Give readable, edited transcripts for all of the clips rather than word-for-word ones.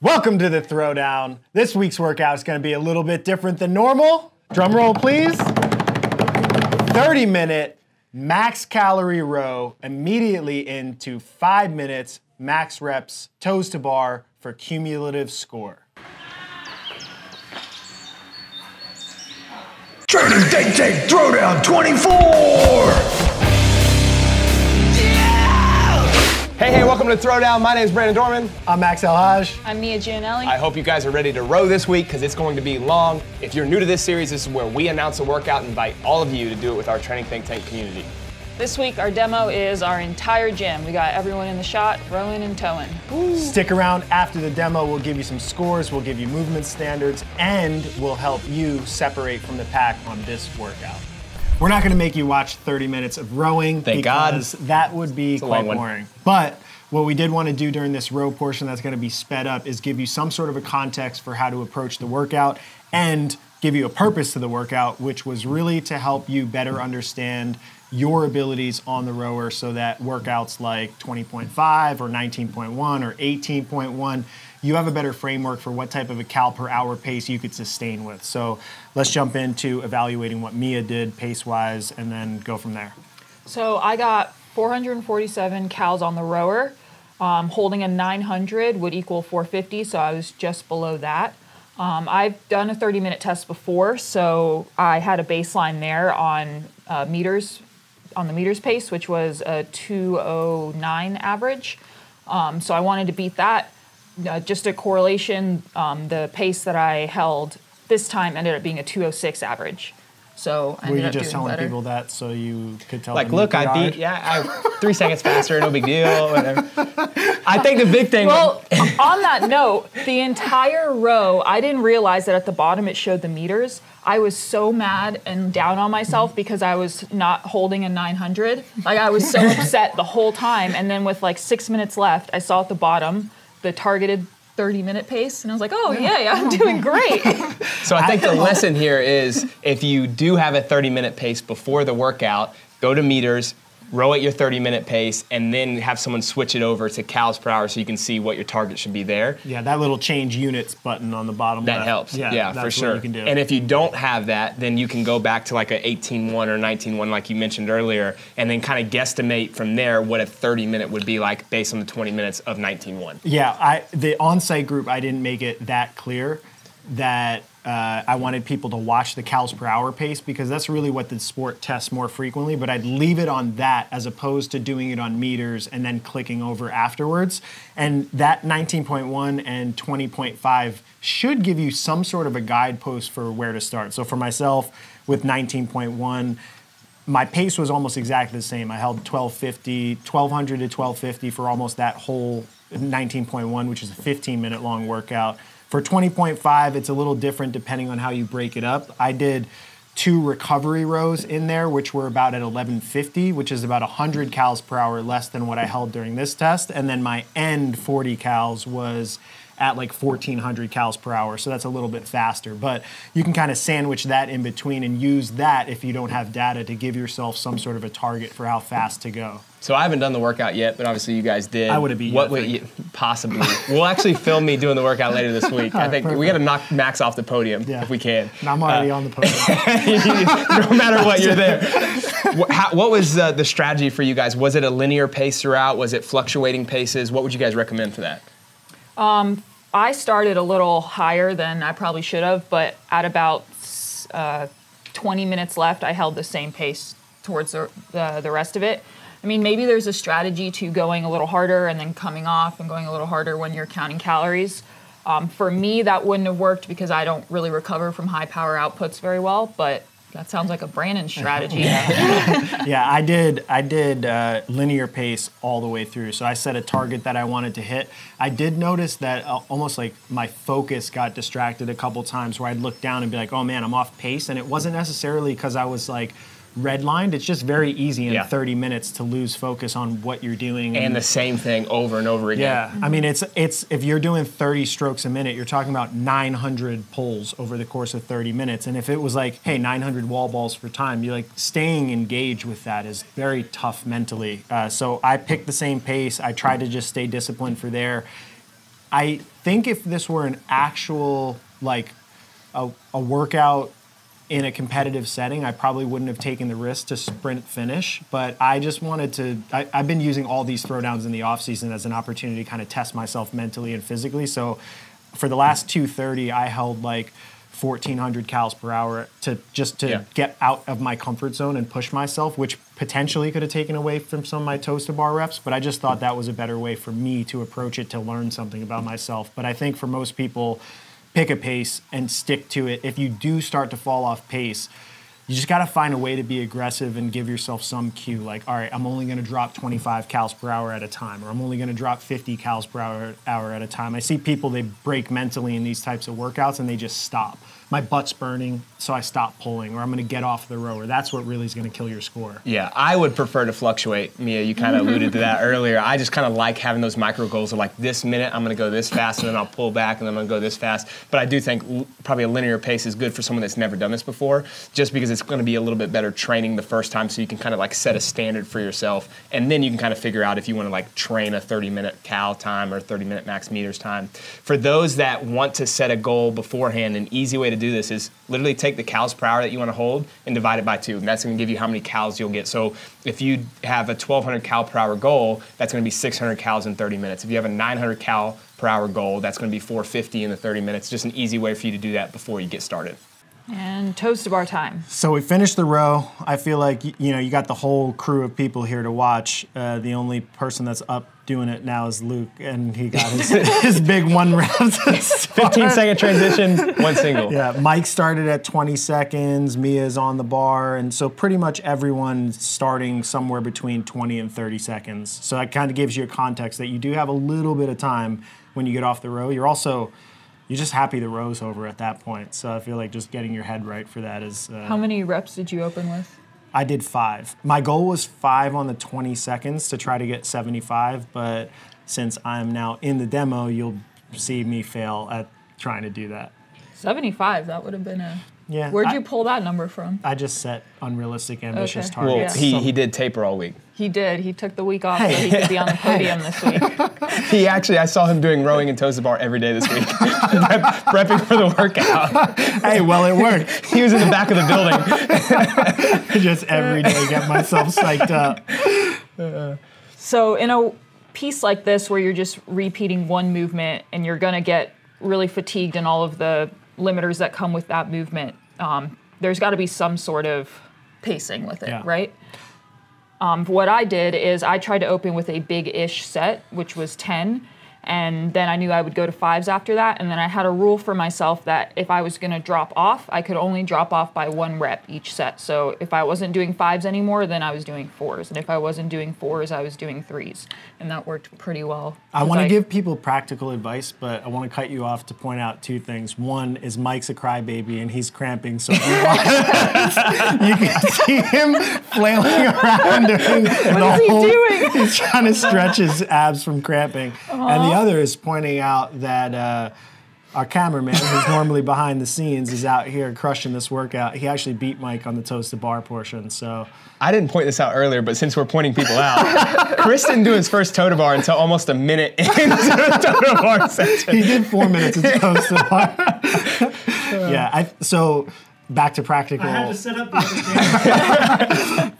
Welcome to the Throwdown. This week's workout is going to be a little bit different than normal. Drum roll, please. 30-minute max calorie row immediately into 5 minutes max reps, toes to bar for cumulative score. TTT Throwdown 24! Hey, welcome to Throwdown. My name is Brandon Dorman. I'm 𝘃𝐿. I'm 𝘃𝐑𝐌. I hope you guys are ready to row this week because it's going to be long. If you're new to this series, this is where we announce a workout and invite all of you to do it with our training think tank community. This week, our demo is our entire gym. We got everyone in the shot, rowing and towing. Woo. Stick around after the demo. We'll give you some scores, we'll give you movement standards, and we'll help you separate from the pack on this workout. We're not going to make you watch 30 minutes of rowing because that would be quite boring. But what we did want to do during this row portion that's going to be sped up is give you some sort of a context for how to approach the workout and give you a purpose to the workout, which was really to help you better understand your abilities on the rower so that workouts like 20.5 or 19.1 or 18.1, you have a better framework for what type of a cal per hour pace you could sustain with. So let's jump into evaluating what Mia did pace-wise and then go from there. So I got 447 cals on the rower. Holding a 900 would equal 450, so I was just below that. I've done a 30-minute test before, so I had a baseline there on meters, on the meters pace, which was a 209 average. So I wanted to beat that. Just a correlation, the pace that I held this time ended up being a 206 average. So I ended up doing better. Were you just telling people that so you could tell them? Like, look, I beat, 3 seconds faster, no big deal, whatever. I think the big thing. Well, on that note, the entire row, I didn't realize that at the bottom it showed the meters. I was so mad and down on myself because I was not holding a 900. Like, I was so upset the whole time. And then with like 6 minutes left, I saw at the bottom the targeted 30-minute pace, and I was like, oh, yeah, I'm doing great. So I think the lesson here is if you do have a 30-minute pace before the workout, go to meters, row at your 30-minute pace, and then have someone switch it over to cals per hour so you can see what your target should be there. Yeah, that little change units button on the bottom left. That helps, yeah, for sure. You can do. And if you don't have that, then you can go back to like a 18.1 or 19.1 like you mentioned earlier, and then kind of guesstimate from there what a 30-minute would be like based on the 20 minutes of 19.1. Yeah, the on-site group, I didn't make it that clear that I wanted people to watch the cals per hour pace because that's really what the sport tests more frequently, but I'd leave it on that as opposed to doing it on meters and then clicking over afterwards. And that 19.1 and 20.5 should give you some sort of a guidepost for where to start. So for myself, with 19.1, my pace was almost exactly the same. I held 1200 to 1250 for almost that whole 19.1, which is a 15-minute long workout. For 20.5, it's a little different depending on how you break it up. I did 2 recovery rows in there, which were about at 1150, which is about 100 cals per hour less than what I held during this test. And then my end 40 cals was at like 1400 cals per hour, so that's a little bit faster. But you can kind of sandwich that in between and use that if you don't have data to give yourself some sort of a target for how fast to go. So I haven't done the workout yet, but obviously you guys did. I would have beat you. What would you possibly? We'll actually film me doing the workout later this week. I think we got to knock Max off the podium if we can. And I'm already on the podium. No matter what, you're there. What was the strategy for you guys? Was it a linear pace throughout? Was it fluctuating paces? What would you guys recommend for that? I started a little higher than I probably should have, but at about 20 minutes left, I held the same pace towards the rest of it. I mean, maybe there's a strategy to going a little harder and then coming off and going a little harder when you're counting calories. For me, that wouldn't have worked because I don't really recover from high power outputs very well, but that sounds like a Brandon strategy. Yeah, I did linear pace all the way through. So I set a target that I wanted to hit. I did notice that almost like my focus got distracted a couple times where I'd look down and be like, oh man, I'm off pace. And it wasn't necessarily because I was like redlined. It's just very easy in 30 minutes to lose focus on what you're doing. And the same thing over and over again. Yeah, I mean, it's if you're doing 30 strokes a minute, you're talking about 900 pulls over the course of 30 minutes. And if it was like, hey, 900 wall balls for time, you're like staying engaged with that is very tough mentally. So I picked the same pace. I tried to just stay disciplined for there. I think if this were an actual, like, a workout in a competitive setting, I probably wouldn't have taken the risk to sprint finish, but I just wanted to, I've been using all these throwdowns in the off season as an opportunity to kind of test myself mentally and physically. So for the last 230, I held like 1,400 cals per hour to get out of my comfort zone and push myself, which potentially could have taken away from some of my toes to bar reps, but I just thought that was a better way for me to approach it, to learn something about myself. But I think for most people, pick a pace and stick to it. If you do start to fall off pace, you just got to find a way to be aggressive and give yourself some cue. Like, all right, I'm only going to drop 25 cals per hour at a time, or I'm only going to drop 50 cals per hour at a time. I see people, they break mentally in these types of workouts and they just stop. My butt's burning, so I stop pulling, or I'm going to get off the rower. That's what really is going to kill your score. Yeah, I would prefer to fluctuate. Mia, you kind of alluded to that earlier. I just kind of like having those micro goals of like, this minute I'm going to go this fast, and then I'll pull back, and then I'm going to go this fast. But I do think probably a linear pace is good for someone that's never done this before, just because it's going to be a little bit better training the first time, so you can kind of like set a standard for yourself, and then you can kind of figure out if you want to like train a 30-minute cal time or 30-minute max meters time. For those that want to set a goal beforehand, an easy way to do this is literally take the cals per hour that you want to hold and divide it by 2. And that's going to give you how many cals you'll get. So if you have a 1,200 cal per hour goal, that's going to be 600 cals in 30 minutes. If you have a 900 cal per hour goal, that's going to be 450 in the 30 minutes. Just an easy way for you to do that before you get started. And toes to bar time. So we finished the row. I feel like, you know, you got the whole crew of people here to watch. The only person that's up doing it now is Luke, and he got his big 1 rep. 15-second transition, 1 single. Yeah, Mike started at 20 seconds. Mia's on the bar, and so pretty much everyone's starting somewhere between 20 and 30 seconds. So that kind of gives you a context that you do have a little bit of time when you get off the row. You're just happy the row's over at that point. So I feel like just getting your head right for that is... How many reps did you open with? I did 5. My goal was 5 on the 20 seconds to try to get 75, but since I'm now in the demo, you'll see me fail at trying to do that. 75, that would have been a... Yeah. Where'd you pull that number from? I just set unrealistic, ambitious Okay. targets. Well, he did taper all week. He did. He took the week off so he could be on the podium this week. I saw him doing rowing and toes to bar every day this week, prepping for the workout. Hey, well, it worked. He was in the back of the building. Just every day get myself psyched up. So in a piece like this where you're just repeating one movement and you're going to get really fatigued in all of the limiters that come with that movement, there's got to be some sort of pacing with it, right? What I did is I tried to open with a big-ish set, which was 10, and then I knew I would go to 5s after that, and then I had a rule for myself that if I was going to drop off, I could only drop off by 1 rep each set. So if I wasn't doing 5s anymore, then I was doing 4s, and if I wasn't doing 4s, I was doing 3s, and that worked pretty well. I want to give people practical advice, but I want to cut you off to point out 2 things. One is Mike's a crybaby, and he's cramping, so you can see him flailing around doing What is he doing? He's trying to stretch his abs from cramping. And the other is pointing out that our cameraman, who's normally behind the scenes, is out here crushing this workout. He actually beat Mike on the toes to bar portion, so... I didn't point this out earlier, but since we're pointing people out, Chris didn't do his first toe to bar until almost a minute into the toe to bar session. He did 4 minutes of toes to bar. So back to practical. I had to set up the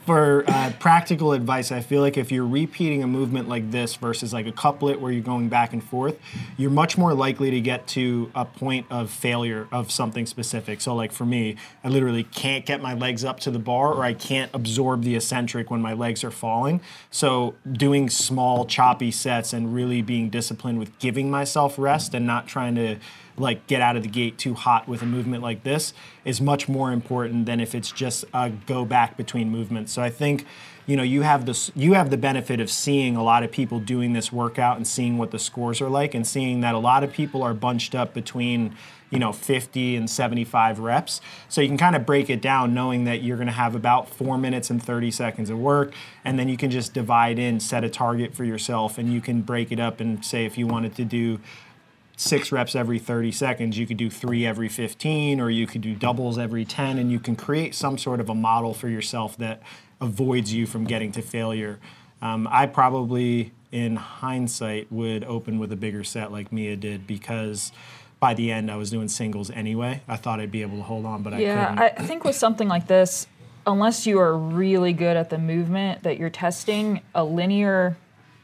For practical advice, I feel like if you're repeating a movement like this versus like a couplet where you're going back and forth, you're much more likely to get to a point of failure of something specific. So like for me, I literally can't get my legs up to the bar, or I can't absorb the eccentric when my legs are falling. So doing small, choppy sets and really being disciplined with giving myself rest and not trying to like get out of the gate too hot with a movement like this is much more important than if it's just a go back between movements. So I think, you know, you have the benefit of seeing a lot of people doing this workout and seeing what the scores are like, and seeing that a lot of people are bunched up between, you know, 50 and 75 reps. So you can kind of break it down knowing that you're going to have about 4 minutes and 30 seconds of work, and then you can just divide in, set a target for yourself, and you can break it up and say if you wanted to do 6 reps every 30 seconds, you could do 3 every 15, or you could do doubles every 10, and you can create some sort of a model for yourself that avoids you from getting to failure. I probably in hindsight, would open with a bigger set like Mia did, because by the end I was doing singles anyway. I thought I'd be able to hold on, but I couldn't. Yeah, I think with something like this, unless you are really good at the movement that you're testing, a linear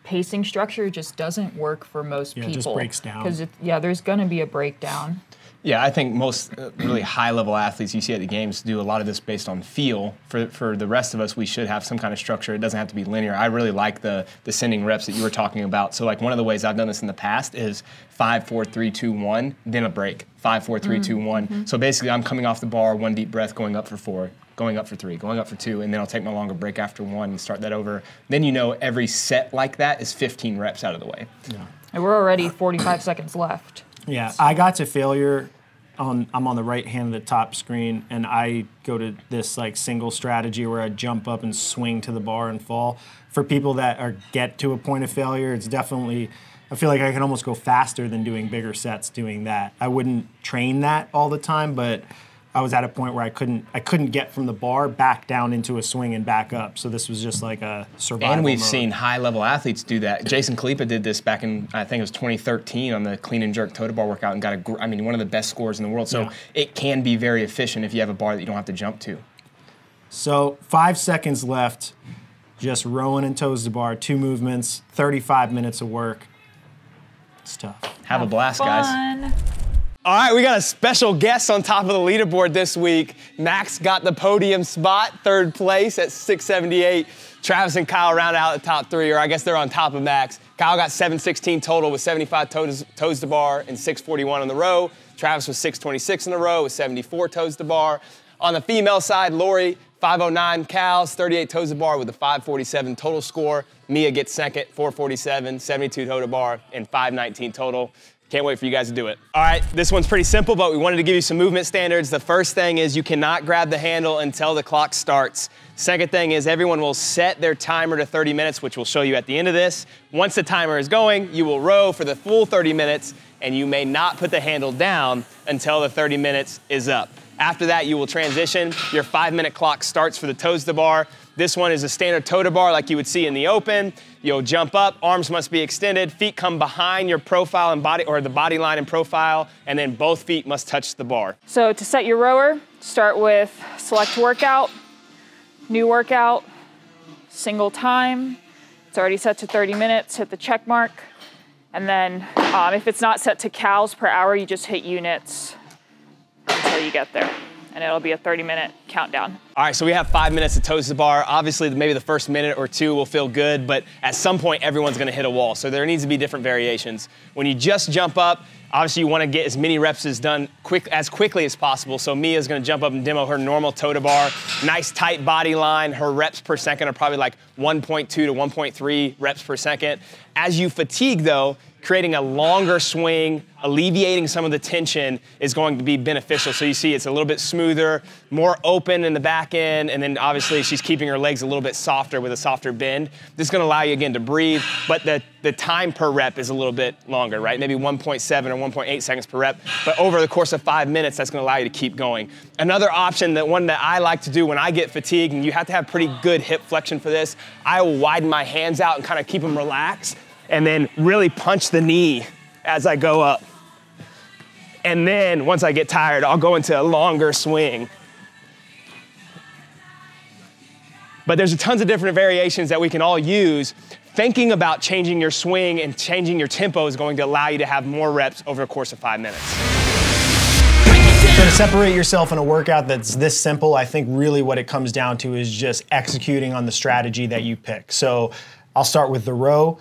pacing structure just doesn't work for most people. It just breaks down. Because, there's going to be a breakdown. Yeah, I think most really high-level athletes you see at the games do a lot of this based on feel. For the rest of us, we should have some kind of structure. It doesn't have to be linear. I really like the descending reps that you were talking about. So like one of the ways I've done this in the past is 5, 4, 3, 2, 1, then a break. 5, 4, 3, 2, 1. So basically I'm coming off the bar, 1 deep breath, going up for 4, going up for 3, going up for 2, and then I'll take my longer break after 1 and start that over. Then every set like that is 15 reps out of the way. Yeah. And we're already 45 seconds left. Yeah, I got to failure. I'm on the right hand of the top screen, and I go to this like single strategy where I jump up and swing to the bar and fall. For people that get to a point of failure, it's definitely, I feel like I can almost go faster than doing bigger sets doing that. I wouldn't train that all the time, but I was at a point where I couldn't get from the bar back down into a swing and back up. So this was just like a survival And we've mode. seen high-level athletes do that. 𝘱𝐸𝐷 did this back in, I think it was 2013 on the clean and jerk toe to bar workout and got one of the best scores in the world. So it can be very efficient if you have a bar that you don't have to jump to. So 5 seconds left, just rowing and toes to bar, 2 movements, 35 minutes of work. It's tough. Have a blast, guys. Fun. All right, we got a special guest on top of the leaderboard this week. Max got the podium spot, 3rd place at 678. Travis and Kyle round out the top 3, or I guess they're on top of Max. Kyle got 716 total with 75 toes to bar and 641 on the row. Travis was 626 in the row with 74 toes to bar. On the female side, Lori, 509 cows, 38 toes to bar with a 547 total score. Mia gets second, 447, 72 toe to bar, and 519 total. Can't wait for you guys to do it. All right, this one's pretty simple, but we wanted to give you some movement standards. The first thing is you cannot grab the handle until the clock starts. Second thing is everyone will set their timer to 30 minutes, which we'll show you at the end of this. Once the timer is going, you will row for the full 30 minutes, and you may not put the handle down until the 30 minutes is up. After that, you will transition. Your 5-minute clock starts for the toes to bar. This one is a standard toe to bar like you would see in the open. You'll jump up, arms must be extended, feet come behind your profile and body, or the body line and profile, and then both feet must touch the bar. So to set your rower, start with select workout, new workout, single time. It's already set to 30 minutes, hit the check mark. And then if it's not set to cals per hour, you just hit units until you get there. And it'll be a 30-minute countdown. All right, so we have 5 minutes of toes to bar. Obviously, maybe the first minute or 2 will feel good, but at some point, everyone's gonna hit a wall. So there needs to be different variations. When you just jump up, obviously you wanna get as many reps as done as quickly as possible. So Mia's gonna jump up and demo her normal toe to bar. Nice tight body line. Her reps per second are probably like 1.2 to 1.3 reps per second. As you fatigue though, creating a longer swing, alleviating some of the tension is going to be beneficial. So you see it's a little bit smoother, more open in the back end, and then obviously she's keeping her legs a little bit softer with a softer bend. This is gonna allow you again to breathe, but the time per rep is a little bit longer, right? Maybe 1.7 or 1.8 seconds per rep, but over the course of 5 minutes, that's gonna allow you to keep going. Another option, one that I like to do when I get fatigued, and you have to have pretty good hip flexion for this, I will widen my hands out and kind of keep them relaxed, and then really punch the knee as I go up. And then once I get tired, I'll go into a longer swing. But there's tons of different variations that we can all use. Thinking about changing your swing and changing your tempo is going to allow you to have more reps over the course of 5 minutes. So to separate yourself in a workout that's this simple, I think really what it comes down to is just executing on the strategy that you pick. So I'll start with the row.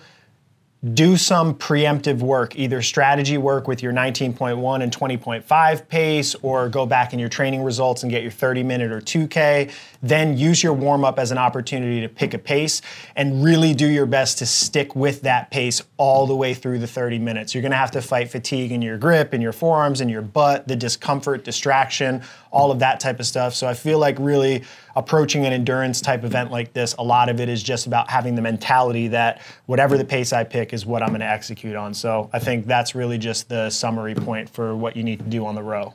Do some preemptive work, either strategy work with your 19.1 and 20.5 pace, or go back in your training results and get your 30-minute or 2K. Then use your warm-up as an opportunity to pick a pace and really do your best to stick with that pace all the way through the 30 minutes. You're gonna have to fight fatigue in your grip, in your forearms, in your butt, the discomfort, distraction, all of that type of stuff. So I feel like really approaching an endurance type event like this, a lot of it is just about having the mentality that whatever the pace I pick is what I'm gonna execute on. So I think that's really just the summary point for what you need to do on the row.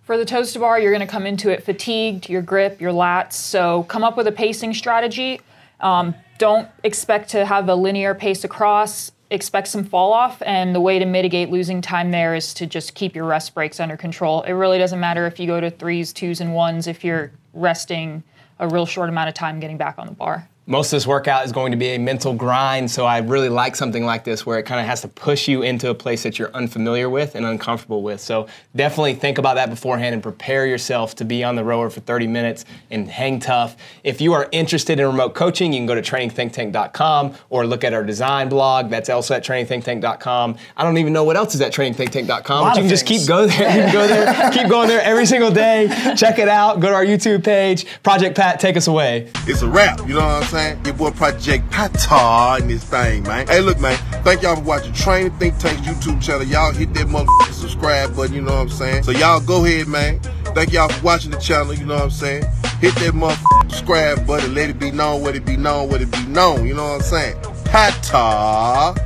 For the toes to bar, you're gonna come into it fatigued, your grip, your lats. So come up with a pacing strategy Don't expect to have a linear pace across. Expect some fall off, and the way to mitigate losing time there is to just keep your rest breaks under control. It really doesn't matter if you go to 3s, 2s, and 1s if you're resting a real short amount of time getting back on the bar. Most of this workout is going to be a mental grind, so I really like something like this where it kind of has to push you into a place that you're unfamiliar with and uncomfortable with. So definitely think about that beforehand and prepare yourself to be on the rower for 30 minutes and hang tough. If you are interested in remote coaching, you can go to trainingthinktank.com or look at our design blog. That's also at trainingthinktank.com. I don't even know what else is at trainingthinktank.com, but you can just keep going there. You can go there, keep going there every single day. Check it out. Go to our YouTube page. Project Pat, take us away. It's a wrap, you know what I'm saying? Your boy Project Pata in this thing, man. Hey, look, man. Thank y'all for watching Training Think Tank's YouTube channel. Y'all hit that motherfucking subscribe button, you know what I'm saying? So y'all go ahead, man. Thank y'all for watching the channel, you know what I'm saying? Hit that motherfucking subscribe button. Let it be known what it be known, what it be known, you know what I'm saying? Pata.